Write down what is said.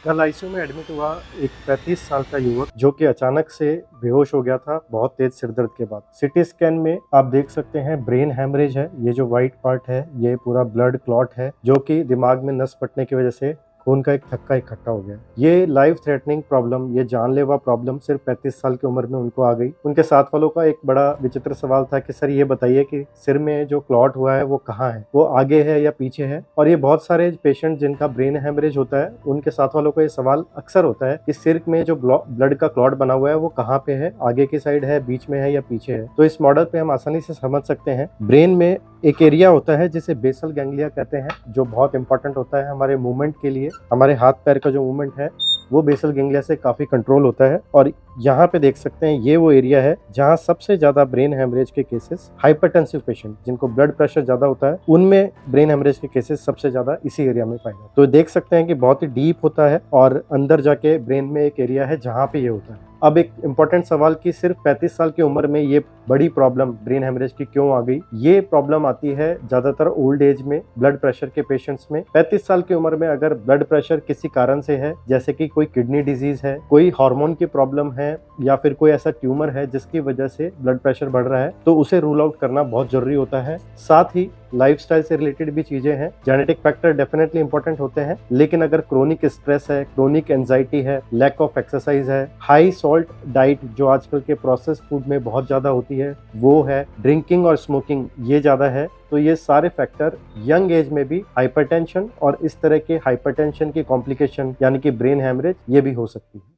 कल आईसीयू में एडमिट हुआ एक 35 साल का युवक जो कि अचानक से बेहोश हो गया था बहुत तेज सिरदर्द के बाद। सिटी स्कैन में आप देख सकते हैं ब्रेन हैमरेज है। ये जो व्हाइट पार्ट है ये पूरा ब्लड क्लॉट है जो कि दिमाग में नस फटने की वजह से खून का एक थक्का इकट्ठा हो गया। ये लाइफ थ्रेटनिंग प्रॉब्लम, ये जानलेवा प्रॉब्लम सिर्फ 35 साल की उम्र में उनको आ गई। उनके साथ वालों का एक बड़ा विचित्र सवाल था कि सर ये बताइए कि सिर में जो क्लॉट हुआ है वो कहाँ है, वो आगे है या पीछे है। और ये बहुत सारे पेशेंट जिनका ब्रेन हेमरेज होता है उनके साथ वालों को ये सवाल अक्सर होता है कि सिर में जो ब्लड का क्लॉट बना हुआ है वो कहाँ पे है, आगे की साइड है, बीच में है या पीछे है। तो इस मॉडल पे हम आसानी से समझ सकते हैं। ब्रेन में एक एरिया होता है जिसे बेसल गैंग्लिया कहते हैं, जो बहुत इंपॉर्टेंट होता है हमारे मूवमेंट के लिए। हमारे हाथ पैर का जो मूवमेंट है वो बेसल गैंग्लिया से काफी कंट्रोल होता है। और यहाँ पे देख सकते हैं ये वो एरिया है जहाँ सबसे ज्यादा ब्रेन हेमरेज के केसेस, हाइपरटेंसिव पेशेंट जिनको ब्लड प्रेशर ज्यादा होता है उनमें ब्रेन हेमरेज के केसेस सबसे ज्यादा इसी एरिया में पाए जाते हैं। तो देख सकते हैं कि बहुत ही डीप होता है और अंदर जाके ब्रेन में एक एरिया है जहाँ पे ये होता है। अब एक इम्पॉर्टेंट सवाल कि सिर्फ 35 साल की उम्र में ये बड़ी प्रॉब्लम ब्रेन हेमरेज की क्यों आ गई। ये प्रॉब्लम आती है ज्यादातर ओल्ड एज में ब्लड प्रेशर के पेशेंट्स में। 35 साल की उम्र में अगर ब्लड प्रेशर किसी कारण से है, जैसे कि कोई किडनी डिजीज है, कोई हार्मोन की प्रॉब्लम है या फिर कोई ऐसा ट्यूमर है जिसकी वजह से ब्लड प्रेशर बढ़ रहा है, तो उसे रूल आउट करना बहुत जरूरी होता है। साथ ही लाइफस्टाइल से रिलेटेड भी चीजें हैं। जेनेटिक फैक्टर डेफिनेटली इंपॉर्टेंट होते हैं, लेकिन अगर क्रोनिक स्ट्रेस है, क्रोनिक एंजाइटी है, लैक ऑफ एक्सरसाइज है, हाई सॉल्ट डाइट जो आजकल के प्रोसेस्ड फूड में बहुत ज्यादा होती है वो है, ड्रिंकिंग और स्मोकिंग ये ज्यादा है, तो ये सारे फैक्टर यंग एज में भी हाइपरटेंशन और इस तरह के हाइपरटेंशन की कॉम्प्लिकेशन यानी कि ब्रेन हैमरेज ये भी हो सकती है।